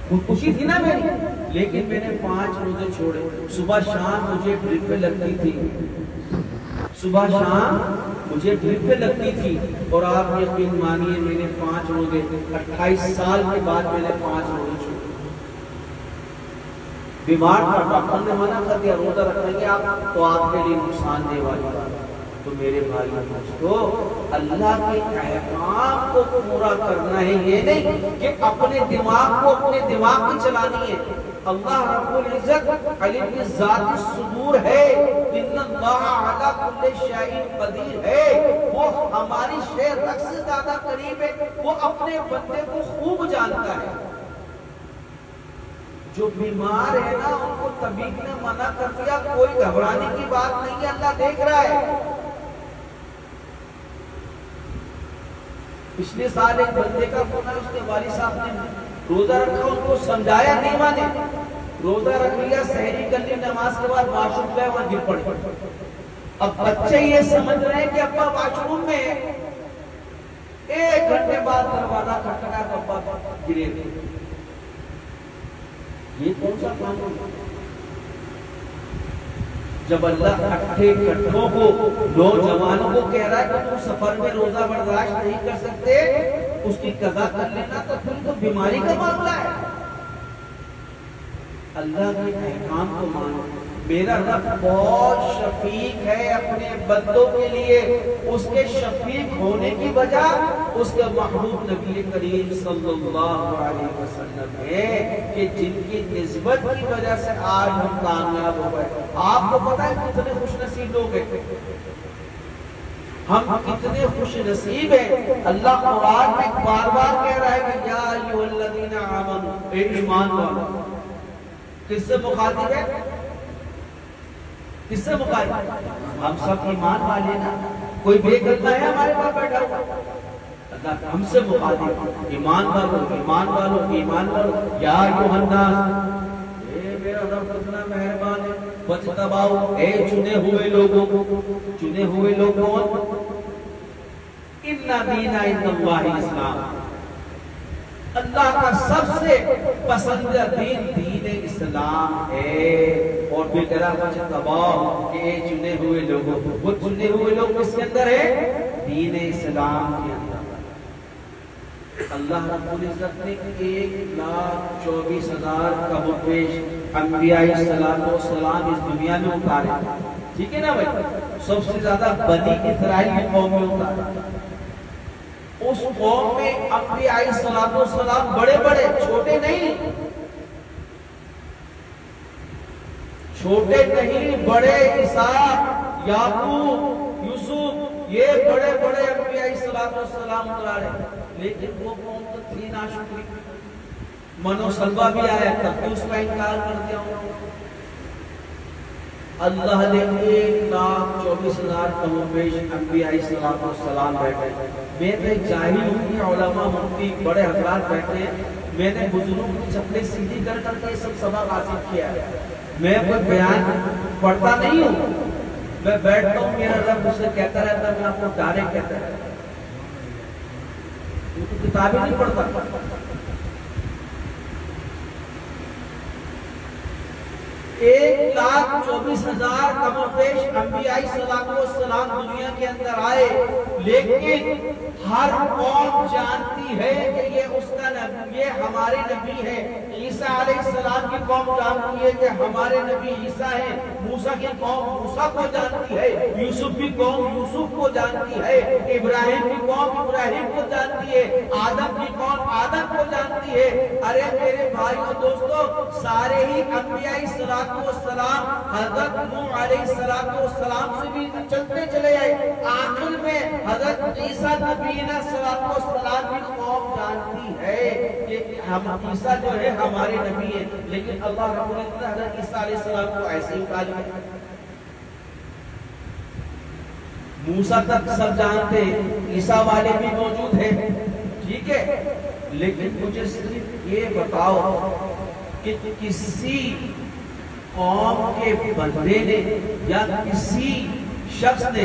خودکشی تھی نا میری، لیکن میں نے 5 روزے چھوڑے. صبح شام مجھے ڈرپیں لگتی تھی، صبح شام مجھے ڈرپیں لگتی تھی. اور آپ یقین مانیے میں نے 5 روزے 28 سال کے بعد میں نے 5 روزے چھوڑے. بیمار تھا، ڈاکٹر نے منع کر دیا روزہ رکھیں گے آپ تو آپ کے لیے نقصان دہ والی بات. تو میرے بھائی دوستو، اللہ کے احکام کو پورا کرنا ہے، یہ نہیں کہ اپنے دماغ کو اپنے دماغ کی چلانی ہے. اللہ رب العزت علیم ذات الصدور ہے، ان اللہ علی کل شیء قدیر ہے. وہ ہماری شے رگ سے زیادہ قریب ہے، وہ اپنے بندے کو خوب جانتا ہے. جو بیمار ہے نا ان کو طبیب نے منع کر دیا، کوئی گھبرانے کی بات نہیں ہے، اللہ دیکھ رہا ہے. پچھلے سال ایک بندے کا فون ہے، اس کے والد صاحب نے روزہ رکھا، ان کو سمجھایا نہیں مانے. روزہ رکھ لیا، سحری کر لی، نماز کے بعد واش روم گئے، وہاں گر پڑے. اب بچے یہ سمجھ رہے ہیں کہ ابا واش روم میں، 1 گھنٹے بعد دروازہ کھٹکھٹایا تو ابا گرے. یہ کون سا قانون ہے؟ جب اللہ اٹھے کٹھوں کو، نوجوانوں کو کہہ رہا ہے کہ تم سفر میں روزہ برداشت نہیں کر سکتے، اس کی قضا کر لینا، تو پھر تو بیماری کا معاملہ ہے. اللہ کے احکام کو مانو. میرا رب بہت شفیق ہے اپنے بندوں کے لیے. اس کے شفیق ہونے کی وجہ اس کے محبوب نبی کریم صلی اللہ علیہ وسلم ہے، کہ جن کی نسبت کی وجہ سے آج ہم کامیاب ہو گئے. آپ کو پتہ ہے کتنے خوش نصیب لوگ ہیں، ہم کتنے خوش نصیب ہیں. اللہ قرآن میں بار بار کہہ رہا ہے کہ یا ایھا الذین آمنوا، اے ایمان والو. کس سے مخاطب ہے؟ کس سے مخاطب؟ ہم سب ایمان والے نا. کوئی بے کلمہ ہے ہمارے پاس بیٹھا ہوا؟ اللہ ہم سے مخاطب، ایمان والو، ایمان والو، ایمان والو. یا ایھا الناس، اے میرا رب کتنا مہربان ہے. فاجتباؤ، اے چنے ہوئے لوگوں، چنے ہوئے لوگوں. ان دین عند اللہ اسلام، اللہ کا سب سے پسندیدہ دین دین اسلام ہے. اور پھر کہہ رہا فاجتباؤ، کہ اے چنے ہوئے لوگوں. وہ چنے ہوئے لوگ کس کے اندر ہے؟ دین اسلام کے اندر. اللہ رب العزت نے 1,24,000 کم و بیش انبیاء السلام اس دنیا میں اتارے. ٹھیک ہے نا بھائی؟ سب سے زیادہ بنی اسرائیل کی قوم میں اتارے. اس قوم میں انبیاء السلام بڑے بڑے، چھوٹے نہیں، چھوٹے نہیں، بڑے. اسحاق، یعقوب، یوسف، یہ بڑے بڑے انبیاء السلام اتارے. لیکن وہ قوم تو تھی ناشکری. منو سلوا بھی آیا تب بھی اس کا انکار کر دیا. اللہ نے 1,24,000 کم و بیش انبیاء السلام بیٹھے. میں نے جاہل ہوں، علماء مفتی بڑے حضرات بیٹھے ہیں. میں نے بزرگوں کی چپلیں سیدھی کر کر کے سب سبق حاصل کیا ہے. میں کوئی بیان پڑھتا نہیں ہوں، میں بیٹھتا ہوں، میرا رب مجھ سے کہتا رہتا ہے، میں آپ کو ڈائریکٹ کہتا ہے. کتابیں نہیں پڑھتا. 1,24,000 کم و بیش انبیاء السلام دنیا کے اندر آئے. لیکن ہر قوم جانتی ہے کہ یہ اس کا نبی، یہ ہمارے نبی ہے. عیسیٰ علیہ السلام کی قوم جانتی ہے کہ ہمارے نبی عیسیٰ ہیں. موسیٰ کی قوم موسیٰ کو جانتی ہے. یوسف کی قوم یوسف کو جانتی ہے. ابراہیم کی قوم ابراہیم کو جانتی ہے. آدم کی قوم آدم کو جانتی ہے. ارے میرے بھائیو دوستو، سارے ہی انبیاء السلام حضرت نوح علیہ السلام سے بھی چلتے چلے آئے. آخر میں حضرت عیسیٰ نبی السلام کی قوم جانتی ہے کہ ہم عیسیٰ جو ہے ہمارے نبی ہیں. لیکن اللہ رب العزت نے حضرت عیسیٰ علیہ السلام کو ایسے ہی کہا. موسیٰ تک سب جانتے ہیں، عیسیٰ والے بھی موجود ہیں، ٹھیک ہے. لیکن مجھے صرف یہ بتاؤ کہ کسی قوم کے بندے نے یا کسی شخص نے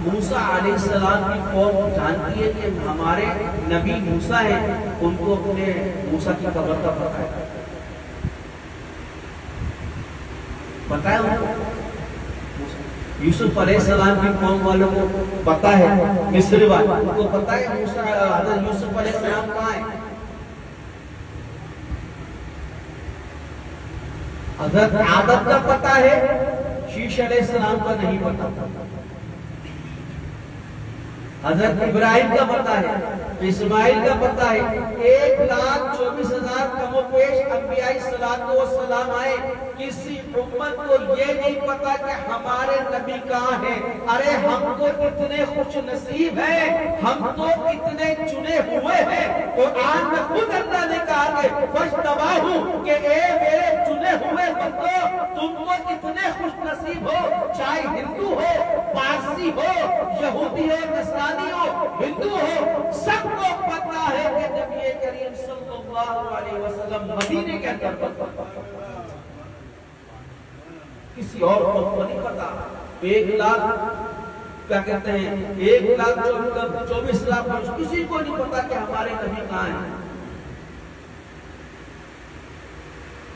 موسیٰ علیہ السلام کی قوم جانتی ہے کہ ہمارے نبی موسیٰ ہیں، ان کو اپنے موسیٰ کی قبر کا پتہ ہے، پتہ ہے ان کو؟ یوسف علیہ السلام کی قوم والوں کو پتہ ہے، مصر والوں ان کو پتہ ہے حضرت یوسف علیہ السلام کہاں ہیں؟ حضرت آدم کا پتہ ہے، شیش علیہ السلام کا نہیں پتہ، حضرت ابراہیم کا پتہ ہے، اسماعیل کا پتہ ہے، 1,24,000 کم و بیش انبیاء السلام آئے، کسی امت کو یہ نہیں پتا کہ ہمارے نبی کہاں ہیں۔ ارے ہم تو اتنے خوش نصیب ہیں، ہم تو اتنے چنے ہوئے ہیں، قرآن میں خود اللہ نے کہا کہ فَاجْتَبَاهُ کہ اے میرے چنے ہوئے بندو، تم تو اتنے خوش نصیب ہو، چاہے ہندو ہو، پارسی ہو، یہودی ہو، نصرانی ہو، ہندو ہو، سب کو پتا ہے کہ نبی کریم صلی اللہ علیہ وسلم مدینے کے اندر پتا، کسی اور کو نہیں پتا۔ 1,00,000 کیا کہتے ہیں 1,24,00,000 کسی کو نہیں پتا کہ ہمارے نبی کہاں ہیں۔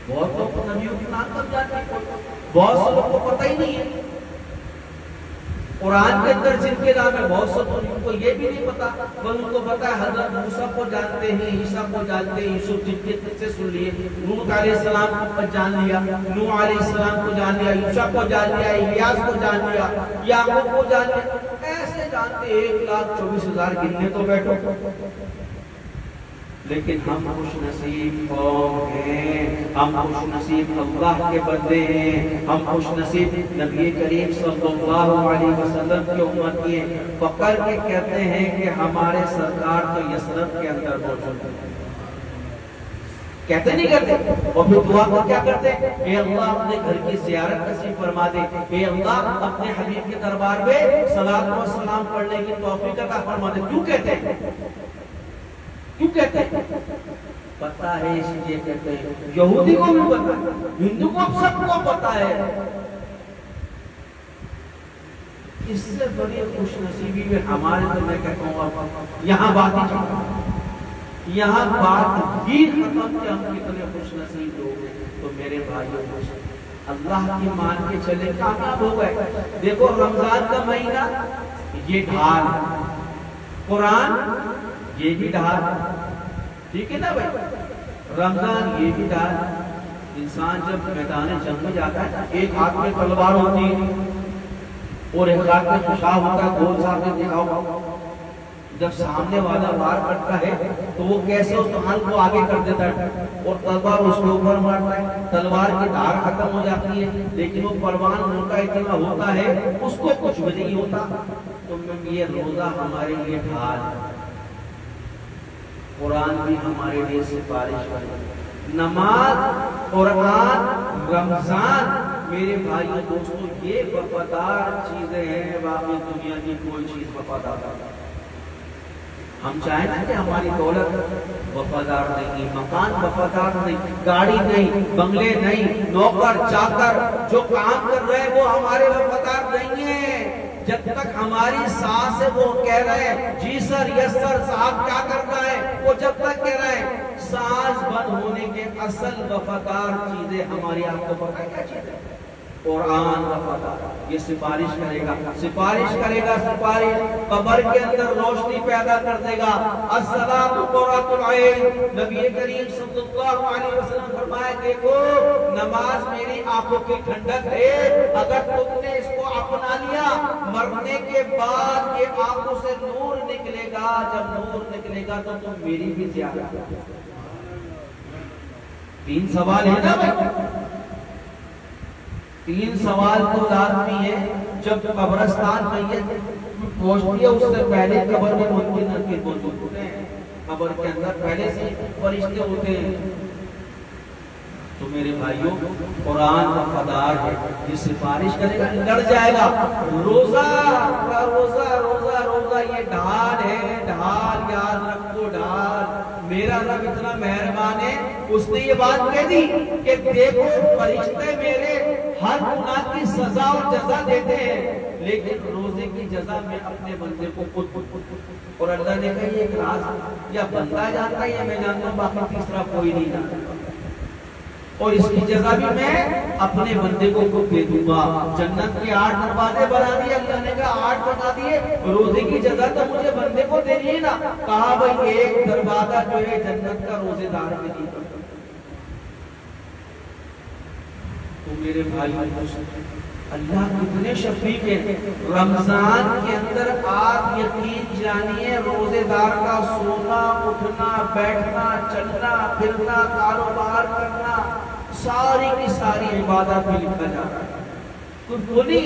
بہت لوگ نبیوں کی نام پر جاتے ہیں، بہت سے لوگ کو پتہ ہی نہیں ہے قرآن کے اندر جن کے نام ہے، بہت سے ان کو یہ بھی نہیں پتا، بس ان کو پتا ہے حضرت موسیٰ کو جانتے ہیں، عیسیٰ کو جانتے ہیں، یوسف جن کے سے سن لیے، نوح علیہ السلام کو جان لیا، نوح علیہ السلام کو جان لیا، یوشع کو جان لیا، الیاس کو جان لیا، یعقوب کو جان لیا، ایسے جانتے 1,24,000 گننے تو بیٹھو۔ لیکن ہم خوش نصیب قوم ہیں، ہم خوش نصیب اللہ کے بندے ہیں، ہم خوش نصیب نبی کریم صلی اللہ علیہ وسلم کی امتی ہیں۔ فخر کے کہتے ہیں کہ ہمارے سرکار تو یثرب کے اندر موجود ہیں، کہتے نہیں کرتے؟ اور پھر دعا کو کیا کرتے ہیں؟ اے اللہ اپنے گھر کی زیارت نصیب فرما دے، اے اللہ اپنے حبیب کے دربار میں صلاۃ و سلام پڑھنے کی توفیق عطا فرما دے۔ کیوں کہتے ہیں؟ کیوں کہتے ہیں؟ پتہ ہے اس لیے کہتے ہیں، یہودی کو بھی پتہ ہے، ہندو کو سب کو پتہ ہے۔ اس سے بڑی خوش نصیبی میں ہمارے تو میں کہتا ہوں یہاں بات ہی چاہتا ہوں، یہاں بات ہی ختم کہ ہم کتنے خوش نصیب لوگ ہیں۔ تو میرے بھائیوں اللہ کی مان کے چلے کامیاب ہو گئے۔ دیکھو رمضان کا مہینہ یہ ڈھال، قرآن یہ بھی ڈھال، ٹھیک ہے نا بھائی، رمضان یہ بھی ڈھال۔ انسان جب میدان جنگ میں جاتا ہے، ایک ہاتھ میں تلوار ہوتی ہے اور ایک ہاتھ میں خشاک ہوتا ہے، گول ساتھ میں دکھاؤ۔ جب سامنے والا وار کرتا ہے تو وہ کیسے اس کمان کو آگے کر دیتا ہے اور تلوار اس کے اوپر مارتا ہے، تلوار کی دھار ختم ہو جاتی ہے، لیکن وہ پروان موٹا اتنا ہوتا ہے اس کو کچھ بھی نہیں ہوتا۔ تو یہ روزہ ہمارے لیے ڈھال ہے، قرآن بھی ہمارے لیے سفارش کرے، نماز، قرآن، رمضان، میرے بھائیوں دوستوں یہ وفادار چیزیں ہیں، باقی دنیا کی کوئی چیز وفادار نہیں۔ ہم چاہیں نا کہ ہماری دولت وفادار نہیں، مکان وفادار نہیں، گاڑی نہیں، بنگلے نہیں، نوکر چاکر جو کام کر رہے ہیں وہ ہمارے وفادار نہیں ہیں۔ جب تک ہماری سانس ہے وہ کہہ رہے ہیں جی سر یس سر صاحب کیا کرنا ہے، وہ جب تک کہہ رہے ہیں، سانس بند ہونے کے اصل وفادار چیزیں ہماری آپ کو پتہ ہے کیا چیز ہے؟ قرآن وفادار، یہ سفارش کرے گا، سفارش کرے گا، سفارش قبر کے اندر روشنی پیدا کر دے گا۔ الصلاۃ قرۃ العین، نبی کریم صلی اللہ علیہ وسلم فرمائے دیکھو نماز میری آنکھوں کی ٹھنڈک ہے، اگر تم نے اس کو اپنا لیا مرنے کے بعد یہ آنکھوں سے نور نکلے گا، جب نور نکلے گا تو تم میری بھی زیارت کرو۔ 3 سوال ہے نا بھائی، 3 سوال تو لازمی ہے۔ جب قبرستان میت پہنچتی ہے اس سے پہلے قبر میں منکر موجود ہوتے ہیں، قبر کے اندر پہلے سے فرشتے ہوتے ہیں۔ تو میرے بھائیوں قرآن وفادار ہے، یہ سفارش کرے گا، لڑ جائے گا۔ روزہ روزہ روزہ روزہ یہ ڈھال ہے، ڈھال یاد رکھو، ڈھال۔ میرا رب اتنا مہربان ہے، اس نے یہ بات کہہ دی کہ دیکھو فرشتے میرے ہر گناہ کی سزا اور جزا دیتے ہیں، لیکن روزے کی جزا میں اپنے بندے کو خود اور اللہ نے کہا یہ ایک راز یا بندہ جانتا ہے یا میں جانتا ہوں، باقی تیسرا کوئی نہیں جانتا، اور اس کی جزا بھی میں اپنے بندے کو خود دے دوں گا۔ جنت کے 8 دروازے بنا دیے، اللہ نے کہا 8 بنا دیے، روزے کی جزا تو مجھے بندے کو دینی ہے نا۔ کہا بھائی ایک دروازہ جو ہے جنت کا روزے دار کے لیے، تو میرے بھائی اللہ کتنے شفیق ہیں۔ رمضان کے اندر آپ یقین جانیے روزے دار کا سونا اٹھنا بیٹھنا چلنا پھرنا کاروبار کرنا ساری کی ساری عبادت میں لکھا جا رہا ہے۔ کچھ بولی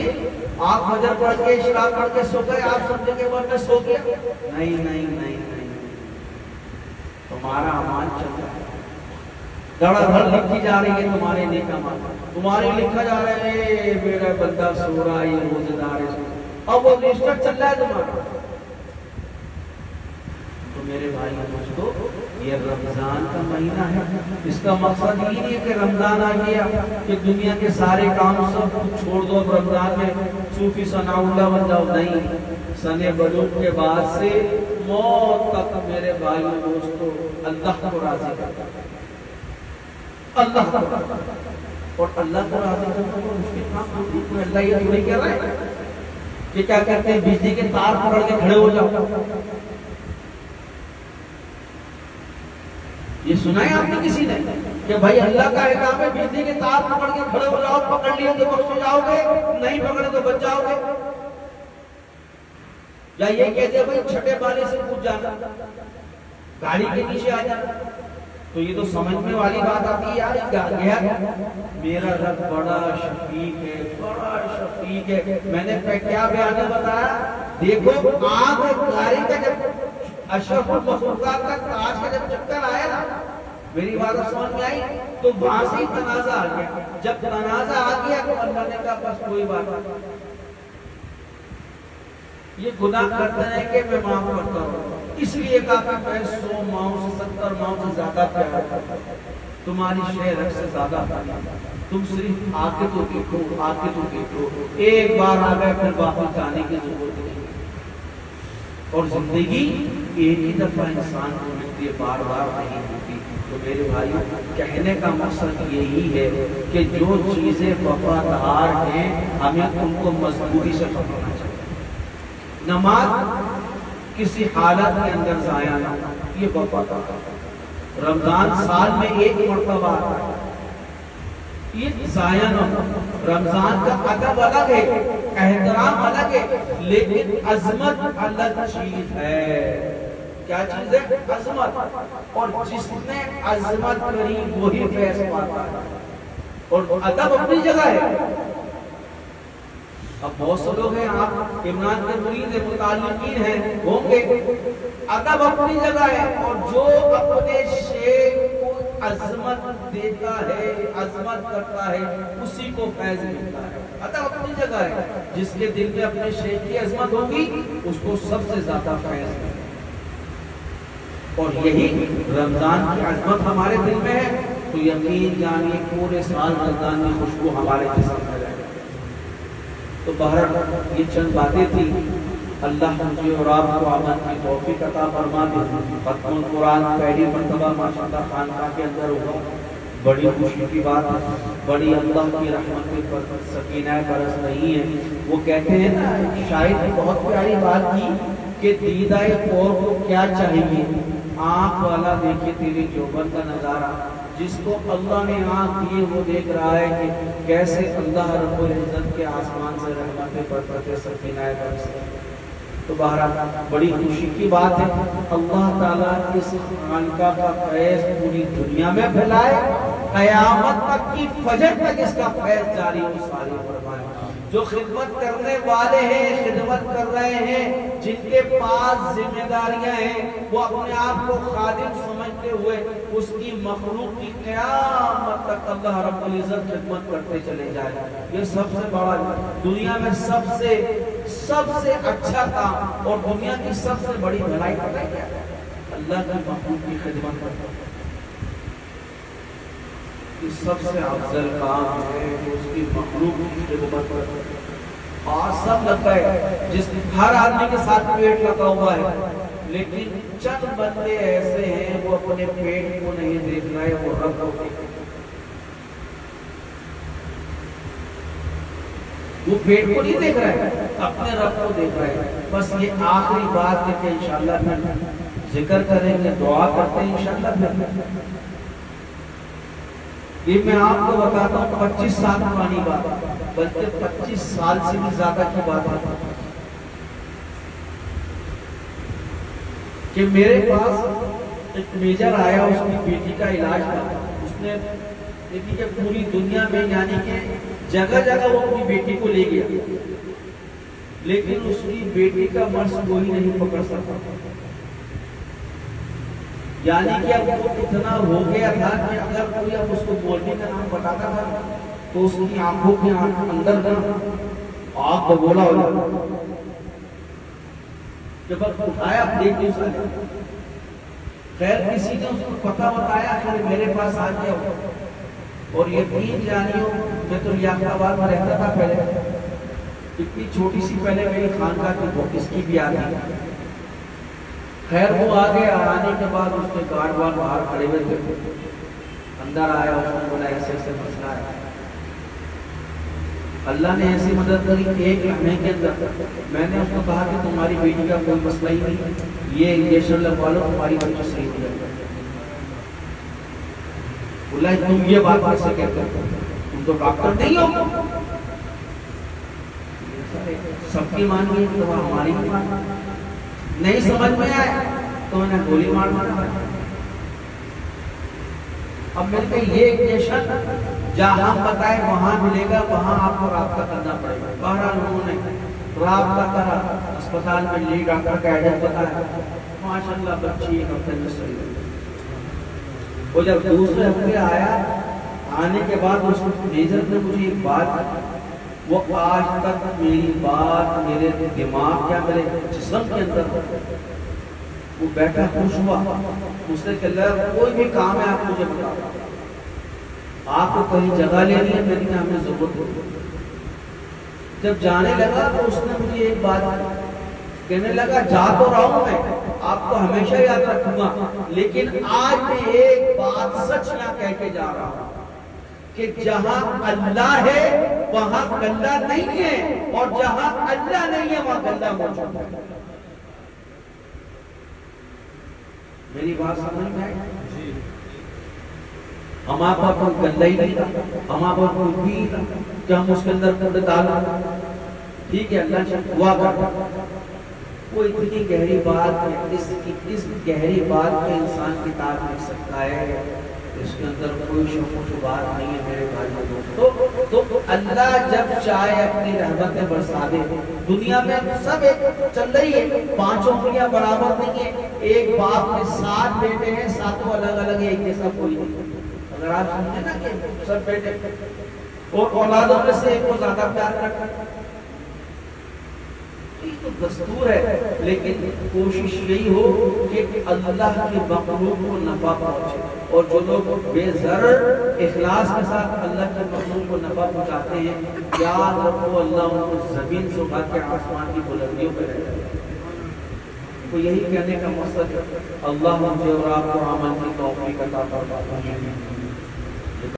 آپ فجر پڑھ کے اشراق پڑھ کے سو گئے، آپ سمجھے کہ وہ میں سو گیا، نہیں، تمہارا اعمال چل رہا ہے، دڑا دھڑ لکھی جا رہی ہے تمہارے نیک اعمال، تمہارے لکھا جا رہا ہے میرا بندہ سو رہا ہے، یہ روزے دار ہے، اب وہ رجسٹر چل رہا ہے تمہارا۔ تو میرے بھائی دوستو یہ رمضان کا مہینہ ہے، اس کا مقصد یہ نہیں ہے کہ رمضان آ گیا کہ دنیا کے سارے کام سب چھوڑ دو، رمضان میں صوفی ثناء اللہ بن جاؤ، نہیں۔ سن بلوغ کے بعد سے موت تک میرے بھائی دوستو اللہ کو راضی کرتا ہے، اللہ کو، اور اللہ کو راضی کرتا ہے اس کے کام ہوتی ہے۔ اللہ یہ تھوڑی کہہ رہا ہے کہ کیا کہتے ہیں بجلی کے تار پکڑ کے کھڑے ہو جاؤ، یہ سنا ہے آپ نے کسی نے کہ بھائی اللہ کا احکام ہے بجلی کے تار پکڑ کے کھڑے ہو جاؤ، پکڑ لیے تو بخش جاؤ گے، نہیں پکڑے تو بچ جاؤ گے؟ یا یہ کہتے ہیں بھائی چھٹے بالے سے کود جانا، گاڑی کے نیچے آ جانا، تو یہ تو سمجھنے والی بات آتی ہے یار گیا میرا رب بڑا شفیق ہے، بڑا شفیق ہے۔ میں نے کیا بیان بتایا، دیکھو آنکھ گاڑی کا جب اشرف المخلوقات کا تاج کا جب چکر آیا نا، میری بات سمجھ میں آئی، تو وہاں سے تنازع آ گیا۔ جب تنازع آ گیا تو اللہ نے کہا بس کوئی بات نہیں، یہ گناہ کرتا ہے کہ میں معاف کرتا ہوں، اس لیے کہا کہ میں 100 ماؤں سے 70 ماؤں سے زیادہ پیار کرتا ہوں، تمہاری شہر سے زیادہ پیار، تم صرف آگے تو دیکھو، آگے تو دیکھو، ایک بار آ گئے پھر واپس جانے کی ضرورت نہیں، اور زندگی ایک ہی دفعہ انسان کو ملتی ہے، بار بار نہیں ہوتی۔ تو میرے بھائی کہنے کا مقصد یہی ہے کہ جو چیزیں وفادار ہیں ہمیں ان کو مضبوطی سے پکڑنا چاہیے۔ نماز کسی حالت کے اندر ضائع نہ ہو، یہ وفادار۔ رمضان سال میں ایک مرتبہ آتا ہے، یہ ضائع نہ ہو۔ رمضان کا ادب الگ ہے، احترام الگ ہے، لیکن عظمت الگ چیز ہے۔ کیا چیز ہے؟ عظمت، اور جس نے عظمت کری وہی فیض پاتا ہے، اور ادب اپنی جگہ ہے۔ اب بہت سے لوگ ہیں، آپ عمران کے مرید متعلقین ہیں ہوں گے، ادب اپنی جگہ ہے، اور جو اپنے شیخ کو عظمت دیتا ہے، عظمت کرتا ہے، اسی کو فیض ملتا ہے۔ ادب اپنی جگہ ہے، جس کے دل میں اپنے شیخ کی عظمت ہوگی اس کو سب سے زیادہ فیض ملتا ہے، اور یہی رمضان کی عظمت ہمارے دل میں ہے، تو یقین جانیے پورے سال رمضان کی خوشبو ہمارے جسم میں رہے۔ تو بہرحال یہ چند باتیں تھی، اللہ مجھے اور آپ کو عمل کی توفیق عطا فرما دے۔ ختم القرآن پہلی مرتبہ ماشاءاللہ خانقاہ کے اندر ہوا، بڑی خوشی کی بات ہے، بڑی اللہ کی رحمت پر سکینہ برس رہی ہے۔ وہ کہتے ہیں نا شاعر نے بہت پیاری بات کی کہ دیدہ پور کو کیا چاہیے، آنکھ والا دیکھے تیرے جوبن کا نظارہ۔ جس کو اللہ نے آنکھ دی وہ دیکھ رہا ہے کہ کیسے اللہ رب العزت کے آسمان سے رحمتیں برکتیں سکینہ برس رہی ہیں۔ تو بہرحال بڑی خوشی کی بات ہے، اللہ تعالیٰ اس خانقاہ کا فیض پوری دنیا میں پھیلائے، قیامت تک کی فجر تک اس کا فیض جاری و ساری فرمائے۔ جو خدمت کرنے والے ہیں، خدمت کر رہے ہیں، جن کے پاس ذمہ داریاں ہیں، وہ اپنے آپ کو خادم سمجھتے ہوئے اس کی مخلوق کی قیامت تک اللہ رب العزت خدمت کرتے چلے جائیں۔ یہ سب سے بڑا دنیا میں سب سے اچھا کام اور دنیا کی سب سے بڑی بھلائی پتہ ہے کیا ہے؟ اللہ کی مخلوق کی خدمت کرنا۔ یہ سب سے افضل کام ہے کہ اس کی مخلوق کی خدمت کرنا۔ اور سب لگ گئے، جس ہر آدمی کے ساتھ پیٹ لگا ہوا ہے، لیکن چند بندے ایسے ہیں وہ اپنے پیٹ کو نہیں دیکھ رہے، وہ رب کو دیکھ رہے، وہ پیٹ کو نہیں دیکھ رہے، اپنے رب کو دیکھ رہے ہیں۔ بس یہ آخری بات ہے کہ انشاءاللہ پھر ذکر کریں گے، دعا کرتے ہیں انشاءاللہ پھر۔ یہ میں آپ کو بتاتا ہوں 25 سال پرانی بات، بلکہ 25 سال سے بھی زیادہ کی بات ہے کہ میرے پاس ایک میجر آیا، اس کی بیٹی کا علاج تھا، اس نے دیکھی کہ پوری دنیا میں یعنی کہ جگہ جگہ وہ اپنی بیٹی کو لے گیا، لیکن اس کی بیٹی کا مرض کوئی نہیں پکڑ سکتا، یعنی کہ اب وہ اتنا ہو گیا تھا کہ اگر کوئی اب اس کو بولنے کا نام بتاتا تھا تو اس کی آنکھوں کے اندر آگ بگولا ہو جاتا، جب اب اٹھایا دیکھ نہیں سکتا، خیر کسی نے اس کو پتہ بتایا کہ میرے پاس آ گیا ہو، اور یقین جانیو میں تو لیاقت آباد میں رہتا تھا پہلے، اتنی چھوٹی سی پہلے میری خانقاہ کی وہ اس کی بھی آگئی، خیر وہ آگے آنے کے بعد اس کے گارڈ وار باہر کھڑے ہوئے تھے، اندر آیا، اس نے بولا ایسے ایسے مسئلہ ہے، اللہ نے ایسی مدد کری ایک لمحے کے اندر، میں نے اس کو کہا کہ تمہاری بیٹی کا کوئی مسئلہ ہی نہیں، یہ انجیکشن لگوا لو، تمہاری بچی صحیح ہو جائے گی۔ بولا تم یہ بات کیسے کہتے ہو، تم تو ڈاکٹر نہیں ہو، سب کی مانگی تو ہماری نہیں سمجھ میں آئے تو میں نے گولی مار مارا۔ اب میرے کہ یہ انجیکشن جہاں ہم بتائیں وہاں ملے گا، وہاں آپ کو رابطہ کرنا پڑے گا۔ بہرحال انہوں نے رابطہ کرا، اسپتال میں لی، ڈاکٹر کا ایڈریس بتایا، ماشاءاللہ بچی ایک ہفتے میں صحیح ہوئی۔ وہ جب دوسرے ہفتے آیا، آنے کے بعد اس میجر نے مجھے ایک بات، وہ آج تک میری بات میرے دماغ کیا میرے جسم کے اندر، وہ بیٹھا خوش ہوا، اس نے کہا کوئی بھی کام ہے آپ مجھے بتاؤ، آپ کو کہیں جگہ لینی ہے میری ہمیں ضرورت ہوتی۔ جب جانے لگا تو اس نے مجھے ایک بات کہنے لگا، جا تو رہا ہوں میں، آپ کو ہمیشہ یاد رکھوں گا، لیکن آج میں ایک بات سچ یہاں کہہ کے جا رہا ہوں کہ جہاں اللہ ہے وہاں گندہ نہیں ہے، اور جہاں اللہ نہیں ہے وہاں گندہ موجود ہے۔ میری بات سمجھ میں آئی؟ ہمارا کوئی گندہ ہی نہیں تھا، ہمارا کوئی بھی تھا کہ ہم اس کے اندر کوڑے ڈالا، ٹھیک ہے اللہ سے دعا کرتا، وہ اتنی گہری بات ہے، اس گہری بات کے انسان کتاب لکھ سکتا ہے، اس کے اندر کوئی شک و شبہات نہیں ہے میرے بھائی دوستو۔ تو اللہ جب چاہے اپنی رحمتیں برسا دے، دنیا میں سب ایک چل رہی ہے، پانچوں انگلیاں برابر نہیں ہے، ایک باپ میں 7 بیٹے ہیں، 7 الگ الگ ایک جیسا کوئی نہیں۔ اگر آپ سمجھیں نا کہ سب بیٹے اور اولادوں میں سے ایک کو زیادہ پیار کرتا ہے، یہ تو دستور ہے، لیکن کوشش یہی ہو کہ اللہ کی مخلوق کو نفع پہنچے، اور جو لوگ بے ضرر اخلاص کے ساتھ اللہ کی مخلوق کو نفع پہنچاتے ہیں، یاد رکھو اللہ ان کو زمین سے اٹھا کے آسمان کی بلندیوں پہ رہتا ہے۔ تو یہی کہنے کا مقصد ہے، اللہ مجھے اور آپ کو عمل کی توفیق عطا فرمائے۔